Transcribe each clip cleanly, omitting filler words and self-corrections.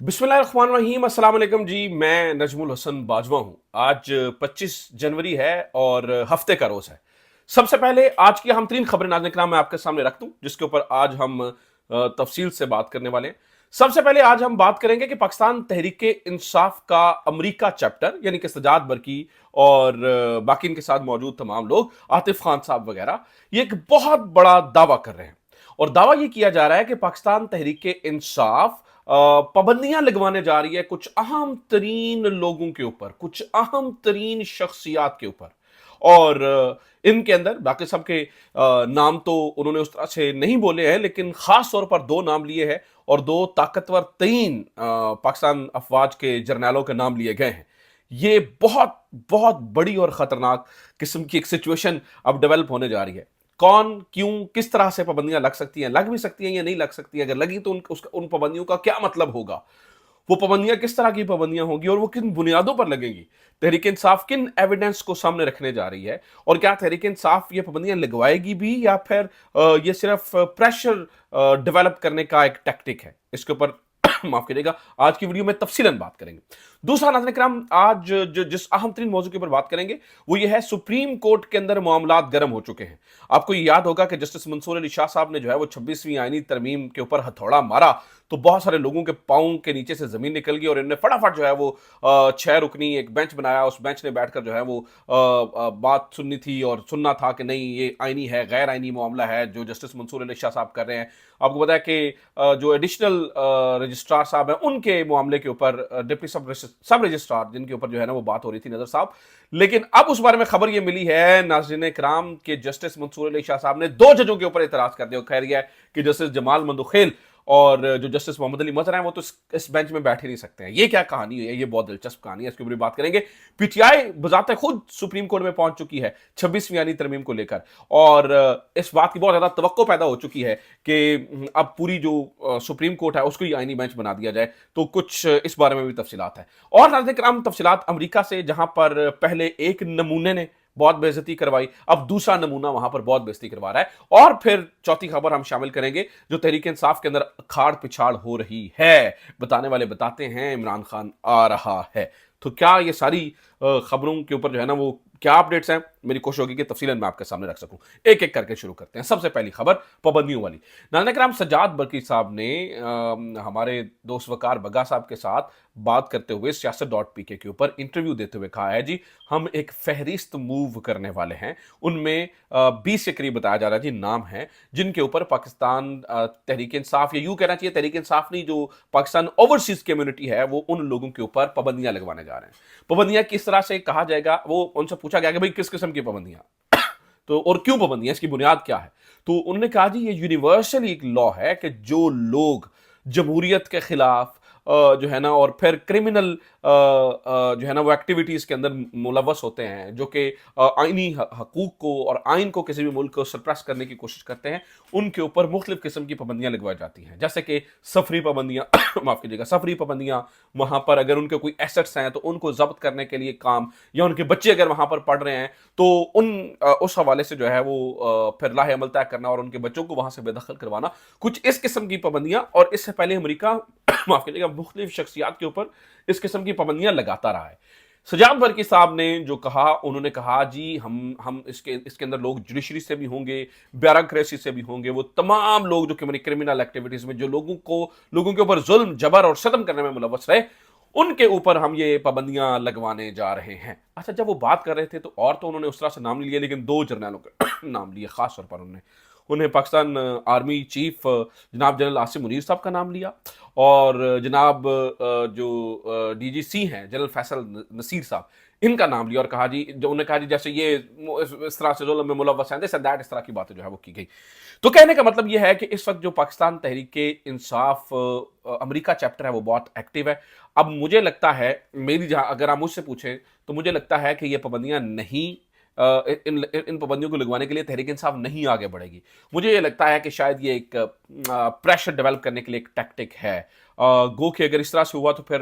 बिस्मिल्लाहिर्रहमानिर्रहीम, अस्सलाम वालेकुम जी। मैं नजमुल हसन बाजवा हूं। आज 25 जनवरी है और हफ्ते का रोज है। सबसे पहले आज की अहम तरीन खबरें नाज़रीन किराम मैं आपके सामने रख दूं, जिसके ऊपर आज हम तफसील से बात करने वाले हैं। सबसे पहले आज हम बात करेंगे कि पाकिस्तान तहरीक इंसाफ का अमरीका चैप्टर यानी कि सजाद बरकी और बाकी इनके साथ मौजूद तमाम लोग, आतिफ खान साहब वगैरह, ये एक बहुत बड़ा दावा कर रहे हैं। और दावा यह किया जा रहा है कि पाकिस्तान तहरीक इंसाफ पाबंदियां लगवाने जा रही है कुछ अहम तरीन लोगों के ऊपर, कुछ अहम तरीन शख्सियात के ऊपर। और इनके अंदर बाकी सबके नाम तो उन्होंने उस तरह से नहीं बोले हैं, लेकिन खास तौर पर दो नाम लिए हैं और दो ताकतवर तरीन पाकिस्तान अफवाज के जर्नैलों के नाम लिए गए हैं। ये बहुत बहुत बड़ी और खतरनाक किस्म की एक सिचुएशन अब डेवलप होने जा रही है। कौन, क्यों, किस तरह से पाबंदियां लग सकती हैं, लग भी सकती हैं या नहीं लग सकती हैं, अगर लगी तो उन पाबंदियों का क्या मतलब होगा, वो पाबंदियां किस तरह की पाबंदियां होंगी और वो किन बुनियादों पर लगेंगी, तहरीक इंसाफ किन एविडेंस को सामने रखने जा रही है, और क्या तहरीक इंसाफ ये पाबंदियां लगवाएगी भी या फिर ये सिर्फ प्रेशर डेवलप करने का एक टैक्टिक है। इसके ऊपर माफ करिएगा, आज की वीडियो में तफसीलन बात करेंगे। दूसरा नाज़रीन किराम, आज जो जिस अहम तरीन मौजू के ऊपर बात करेंगे वो ये है, सुप्रीम कोर्ट के अंदर मामलात गर्म हो चुके हैं। आपको याद होगा कि जस्टिस मंसूर अली शाह साहब ने जो है वो 26वीं आईनी तरमीम के ऊपर हथौड़ा मारा तो बहुत सारे लोगों के पांव के नीचे से जमीन निकल गई और इन्होंने फटाफट जो है वो 6 रुकनी एक बेंच बनाया। उस बेंच ने बैठकर जो है वो बात सुननी थी और सुनना था कि नहीं, ये आईनी है, गैर आईनी मामला है जो जस्टिस मंसूर अली शाह साहब कर रहे हैं। आपको पता है कि जो एडिशनल रजिस्ट्रार साहब हैं उनके मामले के ऊपर डिप्टी सब रजिस्ट्रार जिनके ऊपर जो है ना वो बात हो रही थी, नजर साहब। लेकिन अब उस बारे में खबर ये मिली है नाज़रीन किराम के जस्टिस मंसूर अली शाह साहब ने 2 जजों के ऊपर एतराज कर दिया। खैर यह है कि जस्टिस जमाल मंदुखेल और जो जस्टिस मोहम्मद अली मजहर हैं वो तो इस बेंच में बैठ ही नहीं सकते हैं। ये क्या कहानी है, ये बहुत दिलचस्प कहानी है, इसके ऊपर बात करेंगे। पीटीआई बजाते खुद सुप्रीम कोर्ट में पहुंच चुकी है 26वीं यानी तरमीम को लेकर, और इस बात की बहुत ज्यादा तवक्को पैदा हो चुकी है कि अब पूरी जो सुप्रीम कोर्ट है उसको ही आईनी बेंच बना दिया जाए। तो कुछ इस बारे में भी तफसीलात है। और नाज़रीन किराम, तफसीलात अमरीका से, जहां पर पहले एक नमूने ने बहुत बेइज्जती करवाई, अब दूसरा नमूना वहां पर बहुत बेइज्जती करवा रहा है। और फिर चौथी खबर हम शामिल करेंगे जो तहरीक इंसाफ के अंदर खाड़ पिछाड़ हो रही है। बताने वाले बताते हैं इमरान खान आ रहा है। तो क्या ये सारी खबरों के ऊपर जो है ना वो क्या अपडेट्स हैं, मेरी कोशिश होगी कि तफसीलन मैं आपके सामने रख सकूं। एक एक करके शुरू करते हैं। सबसे पहली खबर पाबंदियों वाली। नाज़रीन किराम, सजाद बरकी साहब ने हमारे दोस्त वकार बगा साहब के साथ बात करते हुए siyaset.pk के ऊपर इंटरव्यू देते हुए कहा है जी, हम एक फहरिस्त मूव करने वाले हैं। उनमें 20 के करीब बताया जा रहा है जी नाम है जिनके ऊपर पाकिस्तान तहरीक इंसाफ, या यूं कहना चाहिए तहरीक इंसाफ नहीं, जो पाकिस्तान ओवरसीज कम्युनिटी है वो उन लोगों के ऊपर पाबंदियां लगवाने जा रहे हैं। पाबंदियां किस तरह से कहा जाएगा, वो उनसे पूछा गया कि भाई किस किस्म की पाबंदियां तो और क्यों पाबंदियां, इसकी बुनियाद क्या है। तो उन्होंने कहा जी ये यूनिवर्सल एक लॉ है कि जो लोग जमहूरियत के खिलाफ जो है ना और फिर क्रिमिनल जो है ना वो एक्टिविटीज के अंदर मुलवस होते हैं, जो कि आईनी हकूक को और आइन को किसी भी मुल्क को सरप्रेस करने की कोशिश करते हैं, उनके ऊपर मुख्तलिफ किस्म की पाबंदियां लगवाई जाती हैं। जैसे कि सफरी पाबंदियां माफ कीजिएगा, सफरी पाबंदियां, वहां पर अगर उनके कोई एसेट्स हैं तो उनको जब्त करने के लिए काम, या उनके बच्चे अगर वहां पर पढ़ रहे हैं तो उस हवाले से जो है वो फिर लाहे अमल तय करना और उनके बच्चों को वहां से बेदखल करवाना, कुछ इस किस्म की पाबंदियां। और इससे पहले अमरीका माफ कीजिएगा मुख्तलिफ शख्सियात के ऊपर इस किस्म की पाबंदियां लगाता रहा है। सजाद बरकी साहब ने जो कहा, उन्होंने कहा जी हम इसके अंदर लोग जुडिशरी से भी होंगे, ब्यूरोक्रेसी से भी होंगे, वो तमाम लोग जो कि क्रिमिनल एक्टिविटीज में जो लोगों के ऊपर जुल्म जबर और सतम करने में मुलव्वस रहे, उनके ऊपर हम ये पाबंदियां लगवाने जा रहे हैं। अच्छा, जब वो बात कर रहे थे तो और तो उन्होंने उस तरह से नाम नहीं लिया, लेकिन 2 जर्नैलों के नाम लिए खास तौर पर। उन्हें पाकिस्तान आर्मी चीफ जनाब जनरल आसिम मुनीर साहब का नाम लिया, और जनाब जो डीजीसी हैं जनरल फैसल नसीर साहब, इनका नाम लिया और कहा जी, जो उन्होंने कहा जी जैसे ये इस तरह से जुल्म में मुलव्वस हैं, दिस एंड दैट, इस तरह की बातें जो है वो की गई। तो कहने का मतलब ये है कि इस वक्त जो पाकिस्तान तहरीक इंसाफ अमेरिका चैप्टर है वो बहुत एक्टिव है। अब मुझे लगता है, मेरी जहां अगर आप मुझसे पूछें तो मुझे लगता है कि ये पाबंदियां नहीं, इन पाबंदियों को लगवाने के लिए तहरीक इंसाफ नहीं आगे बढ़ेगी। मुझे ये लगता है कि शायद ये एक प्रेशर डेवलप करने के लिए एक टैक्टिक है। गो कि अगर इस तरह से हुआ तो फिर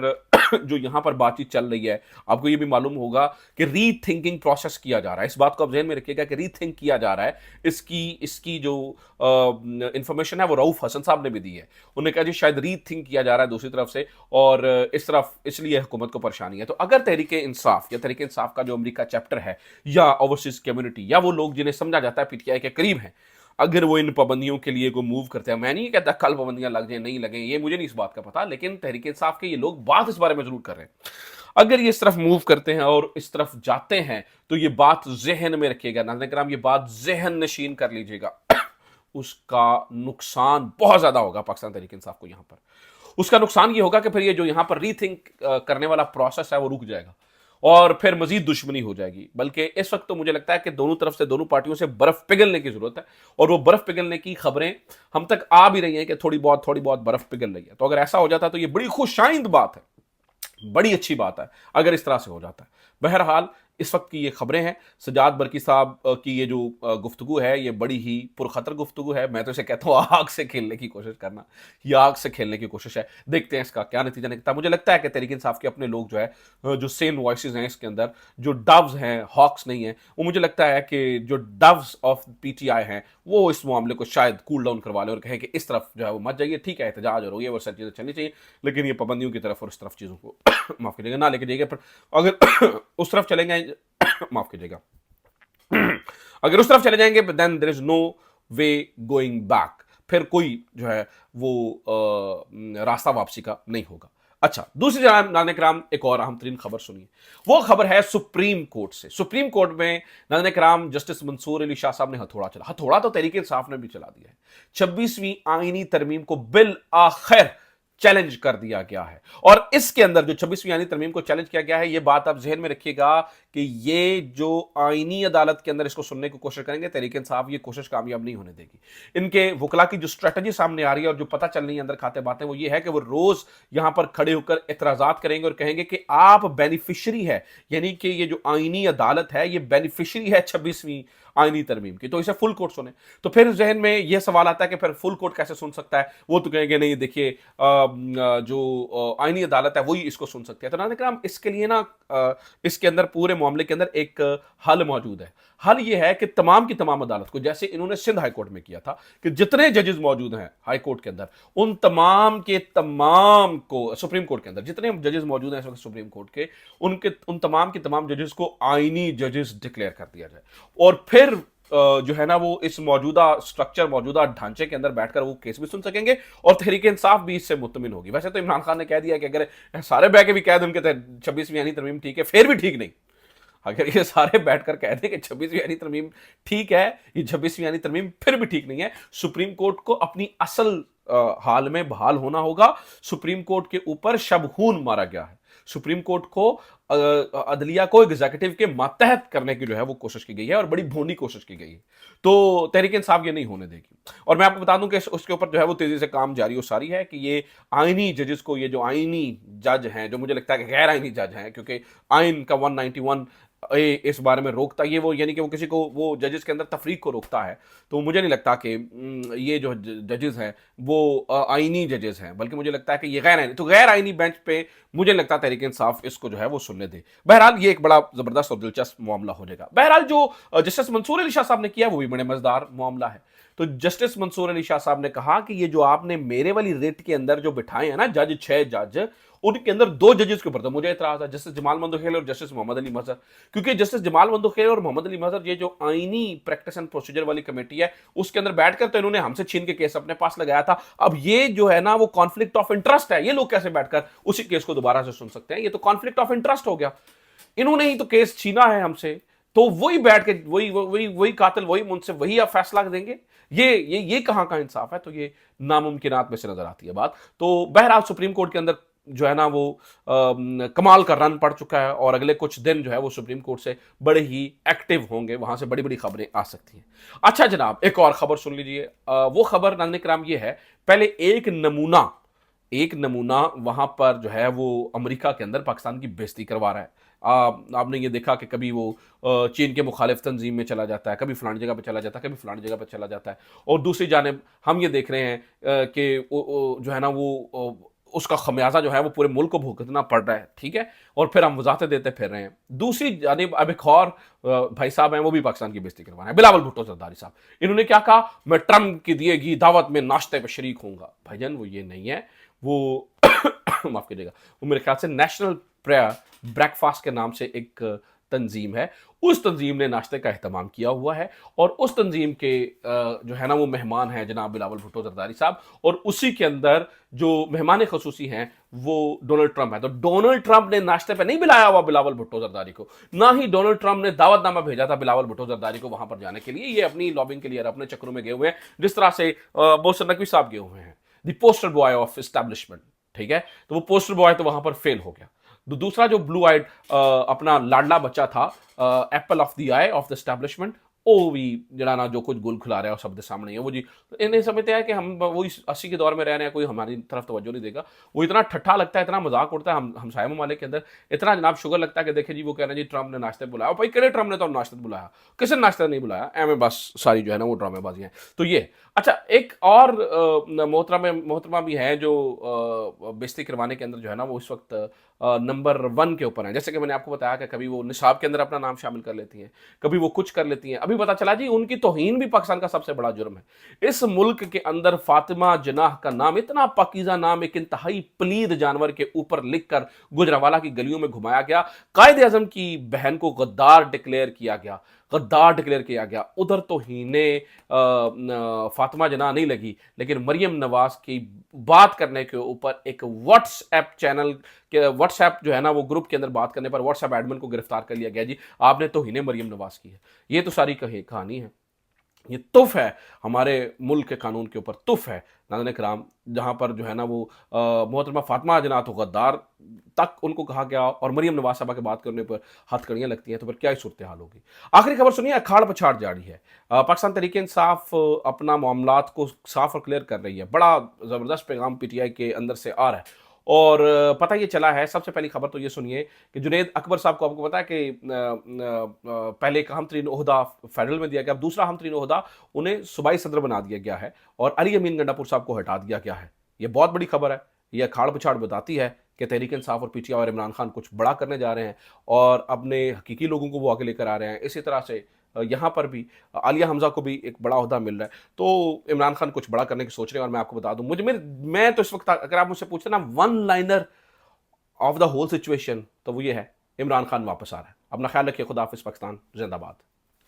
जो यहां पर बातचीत चल रही है, आपको ये भी मालूम होगा कि रीथिंकिंग प्रोसेस किया जा रहा है। इस बात को आप ध्यान में रखिएगा कि रीथिंक किया जा रहा है। इसकी जो इंफॉर्मेशन है वो रऊफ हसन साहब ने भी दी है। उन्होंने कहा जी शायद रीथिंक किया जा रहा है दूसरी तरफ से, और इस तरफ इसलिए हुकूमत को परेशानी है। तो अगर तहरीक इंसाफ या तहरीक इंसाफ का जो अमेरिका चैप्टर है या ओवरसीज कम्युनिटी या वो लोग जिन्हें समझा जाता है पीटीआई के करीब हैं, अगर वो इन पाबंदियों के लिए को मूव करते हैं, मैं नहीं कहता कल पाबंदियां लग जाए नहीं लगे, ये मुझे नहीं इस बात का पता, लेकिन तहरीक इंसाफ के ये लोग बात इस बारे में जरूर कर रहे हैं। अगर ये इस तरफ मूव करते हैं और इस तरफ जाते हैं तो ये बात जहन में रखिएगा नाज़रीन किराम, ये बात जहन नशीन कर लीजिएगा, उसका नुकसान बहुत ज्यादा होगा पाकिस्तान तहरीक इंसाफ को। यहां पर उसका नुकसान ये होगा कि फिर ये जो यहां पर रीथिंक करने वाला प्रोसेस है वो रुक जाएगा और फिर मजीद दुश्मनी हो जाएगी। बल्कि इस वक्त तो मुझे लगता है कि दोनों तरफ से, दोनों पार्टियों से बर्फ पिघलने की जरूरत है, और वो बर्फ पिघलने की खबरें हम तक आ भी रही हैं कि थोड़ी बहुत बर्फ पिघल रही है। तो अगर ऐसा हो जाता तो ये बड़ी खुशाइंद बात है, बड़ी अच्छी बात है अगर इस तरह से हो जाता है। बहरहाल इस वक्त की ये खबरें हैं। सजाद बरकी साहब की ये जो गुफ्तगू है ये बड़ी ही पुरखतर गुफ्तगू है। मैं तो इसे कहता हूँ आग से खेलने की कोशिश करना, ये आग से खेलने की कोशिश है। देखते हैं इसका क्या नतीजा निकलता है। मुझे लगता है कि तहरीक इंसाफ के अपने लोग जो है, जो सेम वॉइसेस हैं इसके अंदर, जो डव्स हैं, हॉक्स नहीं है, वो मुझे लगता है कि जो डव्स ऑफ पीटीआई हैं वो इस मामले को शायद कूल डाउन करवा ले और कहें कि इस तरफ जो है वो मत जाइए, ठीक है एहतजाज और ये वो सब चीज़ें चलनी चाहिए, लेकिन ये पाबंदियों की तरफ और इस तरफ चीज़ों को माफ कीजिएगा ना लेके जाइएगा। पर अगर उस तरफ चलेंगे माफ कीजिएगा अगर उस तरफ चले जाएंगे then there is no way going back, फिर कोई जो है वो रास्ता वापसी का नहीं होगा। अच्छा, दूसरी जनाब नाज़रीन किराम एक और अहम तरीन खबर सुनिए। वो खबर है सुप्रीम कोर्ट से। सुप्रीम कोर्ट में नाज़रीन किराम जस्टिस मंसूर अली शाह साहब ने हथौड़ा तो तहरीक इंसाफ ने भी चला दिया है। 26वीं आईनी तरमीम को बिल आखिर चैलेंज कर दिया गया है, और इसके अंदर जो 26वीं आईनी तरमीम को चैलेंज किया गया है, ये बात आप जहन में रखिएगा कि ये जो आईनी अदालत के अंदर इसको सुनने की कोशिश करेंगे तहरीक इंसाफ, ये कोशिश कामयाब नहीं होने देगी। इनके वकला की जो स्ट्रेटजी सामने आ रही है और जो पता चल रही है अंदर खाते बातें, वो ये है कि वो रोज यहां पर खड़े होकर एतराजात करेंगे और कहेंगे कि आप बेनिफिशरी है, यानी कि ये जो आईनी अदालत है ये बेनिफिशरी है 26वीं आईनी तरमीम की, तो इसे फुल कोर्ट सुने। तो फिर जहन में यह सवाल आता है कि फिर फुल कोर्ट कैसे सुन सकता है? वो तो कहेंगे नहीं देखिए जो आईनी अदालत है वही इसको सुन सकती है। तो नाज़रीन किराम इसके लिए ना इसके अंदर पूरे मामले के अंदर एक हल मौजूद है। हल यह है कि तमाम की तमाम अदालत को, जैसे इन्होंने सिंध हाई कोर्ट में किया था कि जितने जजेस मौजूद हैं हाई कोर्ट के अंदर, उन तमाम के तमाम को, सुप्रीम कोर्ट के अंदर जितने जजेस मौजूद हैं इस वक्त सुप्रीम कोर्ट के, उन तमाम के तमाम जजेस को आईनी जजेस डिक्लेयर कर दिया जाए, और फिर जो है ना वो इस मौजूदा स्ट्रक्चर, मौजूदा ढांचे के अंदर बैठकर वो केस भी सुन सकेंगे और तहरीक इंसाफ भी इससे मुतमिन होगी। वैसे तो इमरान खान ने कह दिया कि अगर सारे बैठ के भी कह दें उनके 26वीं यानी तरमीम ठीक है, फिर भी ठीक नहीं। अगर ये सारे बैठकर कह दें कि 26वीं यानी तरमीम ठीक है, ये 26वीं यानी तरमीम फिर भी ठीक नहीं है, सुप्रीम कोर्ट को अपनी असल हाल में बहाल होना होगा। सुप्रीम कोर्ट के ऊपर शबहून मारा गया है। सुप्रीम कोर्ट को अदलिया को एग्जीक्यूटिव के मातहत करने की जो है वो कोशिश की गई है और बड़ी भोंडी कोशिश की गई है। तो तहरीक इंसाफ ये नहीं होने देगी। और मैं आपको बता दूं कि उसके ऊपर जो है वो तेजी से काम जारी और सारी है कि ये आईनी जजेस को, ये जो आईनी जज हैं, जो मुझे लगता है कि गैर आईनी जज हैं, क्योंकि आइन का 191 इस बारे में रोकता, ये वो यानी कि वो किसी को, वो जजेस के अंदर तफरीक को रोकता है। तो मुझे नहीं लगता कि ये जो जजेस हैं वो आईनी जजेस हैं, बल्कि मुझे लगता है कि ये गैर आईनी, तो गैर आईनी बेंच पे मुझे लगता है तहरीक इंसाफ इसको जो है वो सुनने दे। बहरहाल ये एक बड़ा जबरदस्त और दिलचस्प मामला हो जाएगा। बहरहाल जो जस्टिस मंसूर अली शाह साहब ने किया वो भी बड़े मजेदार मामला है। तो जस्टिस मंसूर अली शाह साहब ने कहा कि ये जो आपने मेरे वाली रिट के अंदर जो बिठाए हैं ना जज, 6 जज, उनके अंदर 2 जजेस के ऊपर तो मुझे एतराज है, जस्टिस जमाल मंदोखेल और जस्टिस मोहम्मद अली मजहर। क्योंकि जस्टिस जमाल मंदोखेल और मोहम्मद अली मजहर, ये जो आईनी प्रैक्टिस एंड प्रोसीजर वाली कमेटी है, उसके अंदर बैठकर तो इन्होंने हमसे छीन के केस अपने पास लगाया था। अब ये जो है ना वो कॉन्फ्लिक्ट ऑफ इंटरेस्ट है, ये लोग कैसे बैठकर उसी केस को दोबारा से सुन सकते हैं? ये तो कॉन्फ्लिक्ट ऑफ इंटरेस्ट हो गया। इन्होंने ही तो केस छीना है हमसे, तो वही बैठ के वही कातिल, वही मुंसिफ, वही आप फैसला देंगे? ये कहां का इंसाफ है? तो ये नामुमकिनात में से नजर आती है बात। तो बहरहाल सुप्रीम कोर्ट के अंदर जो है ना वो कमाल का रन पड़ चुका है और अगले कुछ दिन जो है वो सुप्रीम कोर्ट से बड़े ही एक्टिव होंगे, वहां से बड़ी बड़ी खबरें आ सकती हैं। अच्छा जनाब, एक और खबर सुन लीजिए। वो खबर नाज़रीन किराम ये है, पहले एक नमूना वहां पर जो है वो अमेरिका के अंदर पाकिस्तान की बेइज्जती करवा रहा है। आपने ये देखा कि कभी वो चीन के मुखालिफ तंजीम में चला जाता है, कभी फलानी जगह पे चला जाता है, कभी फलानी जगह पे चला जाता है, और दूसरी जानिब हम ये देख रहे हैं कि जो है ना वो उसका खमियाजा जो है वो पूरे मुल्क को भुगतना पड़ रहा है, ठीक है, और फिर हम वजाहतें देते फिर रहे हैं। दूसरी जानिब अब एक और भाई साहब हैं, वो भी पाकिस्तान की बेइज्जती करवा रहे हैं, बिलावल भुट्टो जरदारी साहब। इन्होंने क्या कहा, मैं ट्रम्प की दिए गई दावत में नाश्ते पे शरीक होऊंगा। भाईजान वो ये नहीं है, वो माफ कीजिएगा, वो मेरे ख्याल से नेशनल प्रेयर ब्रेकफास्ट के नाम से एक तंजीम है, उस तंजीम ने नाश्ते का अहतमाम किया हुआ है, और उस तंजीम के जो है ना वो मेहमान हैं जनाब बिलावल भुट्टो जरदारी साहब, और उसी के अंदर जो मेहमान खसूसी हैं वो डोनाल्ड ट्रंप है। तो डोनाल्ड ट्रंप ने नाश्ते पे नहीं बुलाया हुआ बिलावल भुट्टो जरदारी को, ना ही डोनाल्ड ट्रंप ने दावतनामा भेजा था बिलावल भुट्टो जरदारी को वहां पर जाने के लिए। ये अपनी लॉबिंग के लिए अपने चक्रों में गए हुए हैं, जिस तरह से मोहसिन नकवी साहब गए हुए हैं, the poster boy of establishment, ठीक है। तो वो पोस्टर बॉय तो वहां पर फेल हो गया। दूसरा जो ब्लू आइड अपना लाडला बच्चा था, Apple of the I of the establishment, वो भी जरा ना जो कुछ गुल खुला रहा है और शब्द सामने है वो जी। इन्हें समझते हैं कि हम वो इस 80 के दौर में रह रहे हैं, कोई हमारी तरफ तवज्जो नहीं देगा। वो इतना ठट्ठा लगता है, इतना मजाक उड़ता है हम साय ममालिक के अंदर, इतना जनाब शुगर लगता है कि देखिए जी वो कह रहे हैं जी ट्रंप ने नाश्ते बुलाया। भाई केड़े ट्रंप ने तो नाश्ते बुलाया, किसी ने नाश्ते नहीं बुलाया, एम बस सारी जो है ना वो ड्रामेबाजी है। तो ये अच्छा, एक और मोहतरमा भी है जो बेइज्जती करवाने के अंदर जो है ना वो इस वक्त नंबर 1 के ऊपर है। जैसे कि मैंने आपको बताया कि कभी वो निसाब के अंदर अपना नाम शामिल कर लेती हैं, कभी वो कुछ कर लेती हैं। अभी पता चला जी उनकी तौहीन भी पाकिस्तान का सबसे बड़ा जुर्म है। इस मुल्क के अंदर फातिमा जनाह का नाम, इतना पाकीज़ा नाम, एक इंतहाई पलीद जानवर के ऊपर लिखकर गुजरावाला की गलियों में घुमाया गया। कायदे आज़म की बहन को गद्दार डिक्लेयर किया गया, गद्दार डिक्लेयर किया गया। उधर तो हीने फातिमा जना नहीं लगी, लेकिन मरियम नवाज की बात करने के ऊपर एक व्हाट्सएप चैनल के, व्हाट्सएप जो है ना वो ग्रुप के अंदर बात करने पर व्हाट्सएप एडमिन को गिरफ्तार कर लिया गया। जी आपने तो हीने मरियम नवाज की है। ये तो सारी कहानी है, ये तुफ है हमारे मुल्क के कानून के ऊपर, तुफ है नाज़रीन कराम, जहाँ पर जो है ना वो मोहतरमा फातिमा जना तो गद्दार तक उनको कहा गया, और मरियम नवाज साहबा के बात करने पर हथकड़ियाँ लगती हैं। तो फिर क्या ही सूरत हाल होगी। आखिरी खबर सुनिए, अखाड़ पछाड़ जारी है। पाकिस्तान तहरीक इंसाफ अपना मामलात को साफ और क्लियर कर रही है। बड़ा ज़बरदस्त पैगाम पीटीआई के अंदर से आ रहा है, और पता ये चला है, सबसे पहली खबर तो ये सुनिए कि जुनैद अकबर साहब को, आपको पता है कि पहले एक अहम तरीन ओहदा फेडरल में दिया गया, अब दूसरा अहम तरीन ओहदा उन्हें सूबाई सदर बना दिया गया है, और अली अमीन गंडापुर साहब को हटा दिया गया है। ये बहुत बड़ी खबर है। यह अखाड़ पछाड़ बताती है कि तहरीक इंसाफ और पीटीआई और इमरान खान कुछ बड़ा करने जा रहे हैं, और अपने हकीकी लोगों को वो आगे लेकर आ रहे हैं। इसी तरह से यहाँ पर भी आलिया हमजा को भी एक बड़ा ओहदा मिल रहा है। तो इमरान खान कुछ बड़ा करने की सोच रहे हैं। और मैं आपको बता दूं, मैं तो इस वक्त अगर आप मुझसे पूछते ना one liner of the whole situation, तो वो ये है, इमरान खान वापस आ रहा है। अपना ख्याल रखिए, खुदा हाफिज़, पाकिस्तान जिंदाबाद।